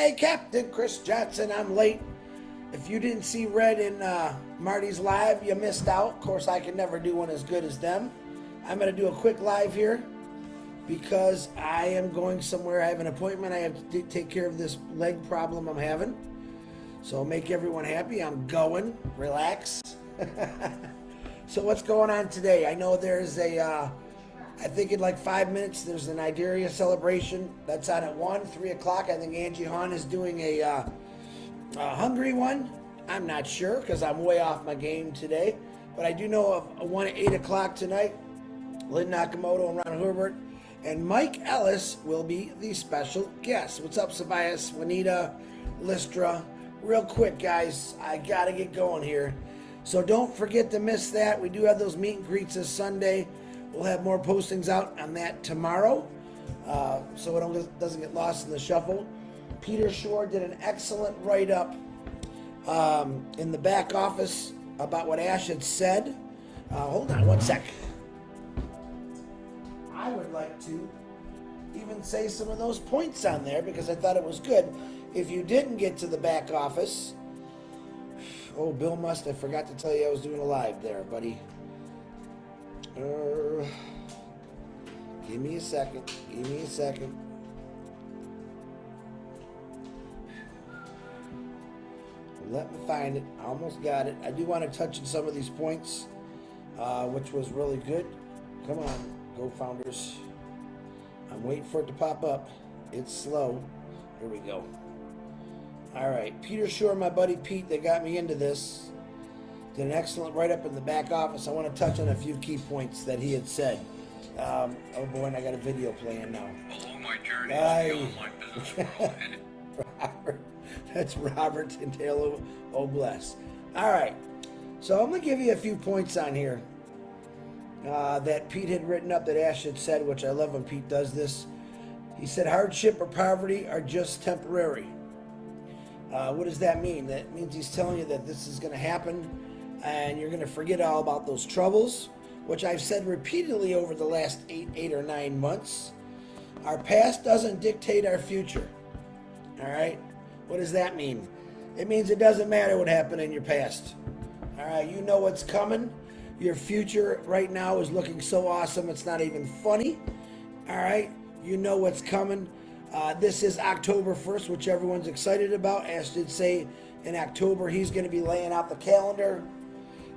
Hey, Captain Chris Johnston, I'm late. If you didn't see Red and Marty's live, you missed out. Of course, I can never do one as good as them. I'm going to do a quick live here because I am going somewhere. I have an appointment. I have to take care of this leg problem I'm having. So make everyone happy. I'm going. Relax. So what's going on today? I know there's I think in like 5 minutes, there's an Iberia celebration. That's on at 1, 3 o'clock. I think Angie Hahn is doing a hungry one. I'm not sure because I'm way off my game today. But I do know of a one at 8 o'clock tonight. Lynn Nakamoto and Ron Herbert. And Mike Ellis will be the special guest. What's up, Sabias, Juanita, Listra? Real quick, guys, I got to get going here. So don't forget to miss that. We do have those meet and greets this Sunday. We'll have more postings out on that tomorrow, so it doesn't get lost in the shuffle. Peter Shore did an excellent write-up in the back office about what Ash had said. Hold on one sec. I would like to even say some of those points on there because I thought it was good. If you didn't get to the back office, oh, Bill Must, I forgot to tell you I was doing a live there, buddy. Give me a second. Let me find it. I almost got it. I do want to touch on some of these points, which was really good. Come on, go Founders. I'm waiting for it to pop up. It's slow. Here we go. All right, Peter Shore, my buddy Pete, that got me into this, did an excellent write-up in the back office. I want to touch on a few key points that he had said. Oh boy, and I got a video playing now. Along my journey beyond my business world. Robert, that's Robert Tintalo. Oh, bless. All right, so I'm going to give you a few points on here that Pete had written up that Ash had said, which I love when Pete does this. He said hardship or poverty are just temporary. What does that mean? That means he's telling you that this is going to happen and you're going to forget all about those troubles, which I've said repeatedly over the last 8 or 9 months. Our past doesn't dictate our future. All right? What does that mean? It means it doesn't matter what happened in your past. All right? You know what's coming. Your future right now is looking so awesome, it's not even funny. All right? You know what's coming. This is October 1st, which everyone's excited about. Ash did say in October he's going to be laying out the calendar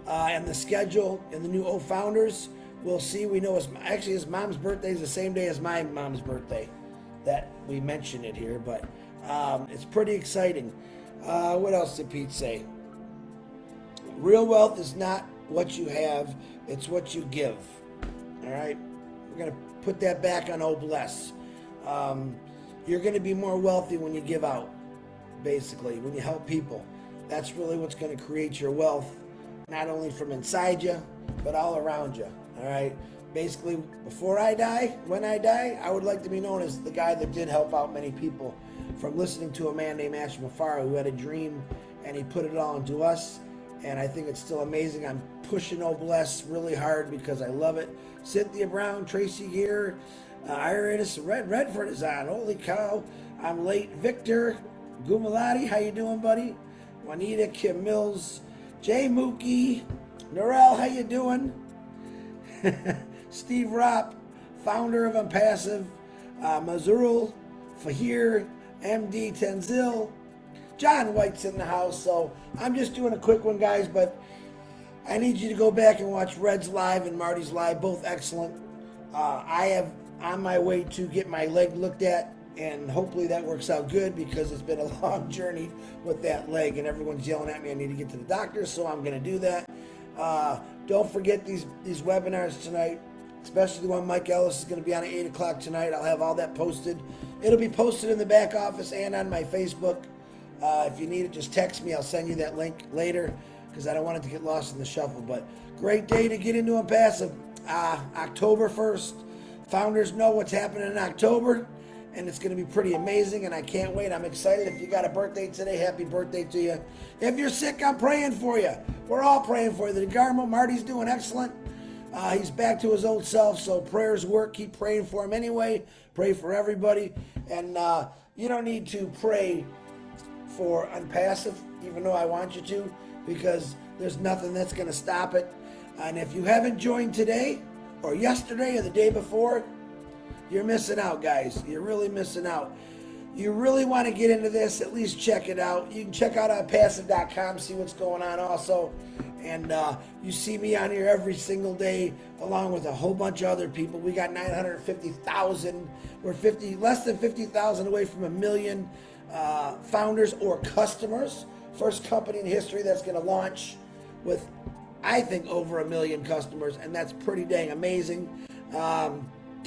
and the schedule and the new O-Founders. We'll see. We know his mom's birthday is the same day as my mom's birthday. That we mentioned it here, but it's pretty exciting. What else did Pete say? Real wealth is not what you have, it's what you give. All right? We're going to put that back on Oh Bless. You're going to be more wealthy when you give out, basically, when you help people. That's really what's going to create your wealth, not only from inside you, but all around you, all right? Basically, before I die, when I die, I would like to be known as the guy that did help out many people, from listening to a man named Ash Mafara who had a dream, and he put it all into us, and I think it's still amazing. I'm pushing Oh Bless really hard because I love it. Cynthia Brown, Tracy Gear, Iris Redford is on. Holy cow. I'm late. Victor Gumalati, how you doing, buddy? Juanita, Kim Mills, Jay Mookie, Norel, how you doing? Steve Ropp, founder of Onpassive, Mazurul, Fahir, MD Tenzil, John White's in the house. So I'm just doing a quick one, guys, but I need you to go back and watch Red's live and Marty's live, both excellent. I have on my way to get my leg looked at, and hopefully that works out good because it's been a long journey with that leg and everyone's yelling at me I need to get to the doctor, so I'm going to do that. Don't forget these webinars tonight, especially the one Mike Ellis is going to be on at 8 o'clock tonight. I'll have all that posted. It'll be posted in the back office and on my Facebook. If you need it, just text me. I'll send you that link later because I don't want it to get lost in the shuffle. But great day to get into Onpassive. October 1st. Founders know what's happening in October, and it's going to be pretty amazing, and I can't wait. I'm excited. If you got a birthday today, happy birthday to you. If you're sick, I'm praying for you. We're all praying for you. The DeGarmo, Marty's doing excellent. He's back to his old self, so prayers work. Keep praying for him anyway. Pray for everybody. And You don't need to pray for Onpassive, even though I want you to, because there's nothing that's going to stop it. And if you haven't joined today or yesterday or the day before, you're missing out, guys. You're really missing out. You really want to get into this, at least check it out. You can check out onpassive.com, see what's going on also. And you see me on here every single day, along with a whole bunch of other people. We got 950,000. We're less than 50,000 away from 1 million founders or customers. First company in history that's going to launch with, I think, over 1 million customers, and that's pretty dang amazing. I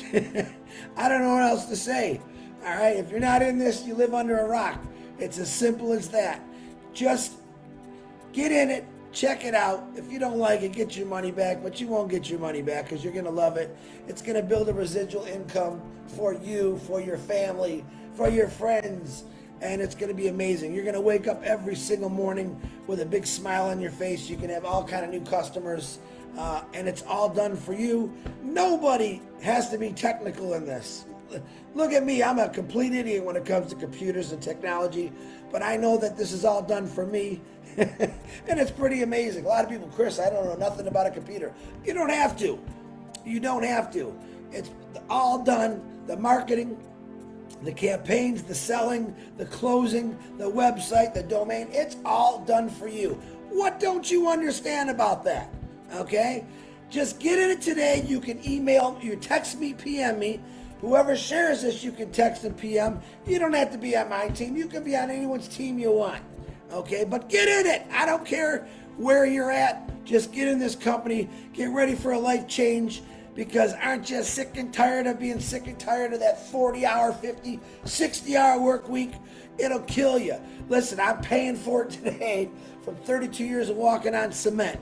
don't know what else to say. All right, if you're not in this, you live under a rock. It's as simple as that. Just get in it, check it out. If you don't like it, get your money back, but you won't get your money back because you're going to love it. It's going to build a residual income for you, for your family, for your friends, and it's going to be amazing. You're going to wake up every single morning with a big smile on your face. You can have all kind of new customers, and it's all done for you. Nobody has to be technical in this. Look at me, I'm a complete idiot when it comes to computers and technology, but I know that this is all done for me, and it's pretty amazing. A lot of people, Chris, I don't know nothing about a computer. You don't have to. You don't have to. It's all done, the marketing, the campaigns, the selling, the closing, the website, the domain, it's all done for you. What don't you understand about that? Okay? Just get in it today. You can email, you text me, PM me. Whoever shares this, you can text and PM. You don't have to be on my team. You can be on anyone's team you want. Okay? But get in it. I don't care where you're at. Just get in this company. Get ready for a life change, because aren't you sick and tired of being sick and tired of that 40-hour, 50, 60-hour work week? It'll kill you. Listen, I'm paying for it today from 32 years of walking on cement.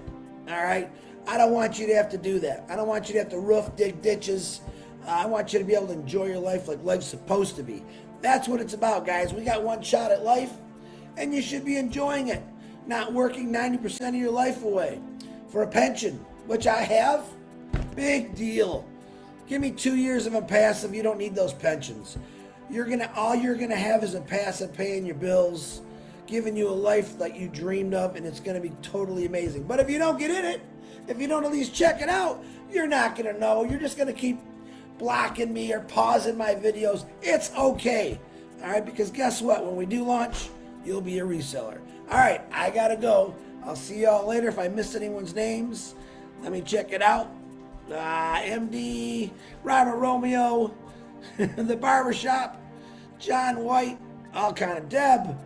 All right? I don't want you to have to do that. I don't want you to have to roof, dig ditches. I want you to be able to enjoy your life like life's supposed to be. That's what it's about, guys. We got one shot at life, and you should be enjoying it, not working 90% of your life away for a pension, which I have. Big deal. Give me 2 years of Onpassive. You don't need those pensions. All you're gonna have is Onpassive paying your bills, giving you a life that you dreamed of, and it's gonna be totally amazing. But if you don't get in it, if you don't at least check it out, you're not gonna know. You're just gonna keep blocking me or pausing my videos. It's okay. All right, because guess what? When we do launch, you'll be a reseller. All right, I gotta go. I'll see y'all later. If I missed anyone's names, let me check it out. MD, Robert Romeo, the barbershop, John White, all kind of Deb,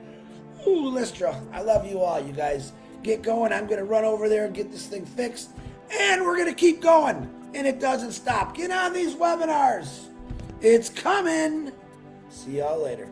Lystra. I love you all, you guys. Get going. I'm going to run over there and get this thing fixed, and we're going to keep going, and it doesn't stop. Get on these webinars. It's coming. See y'all later.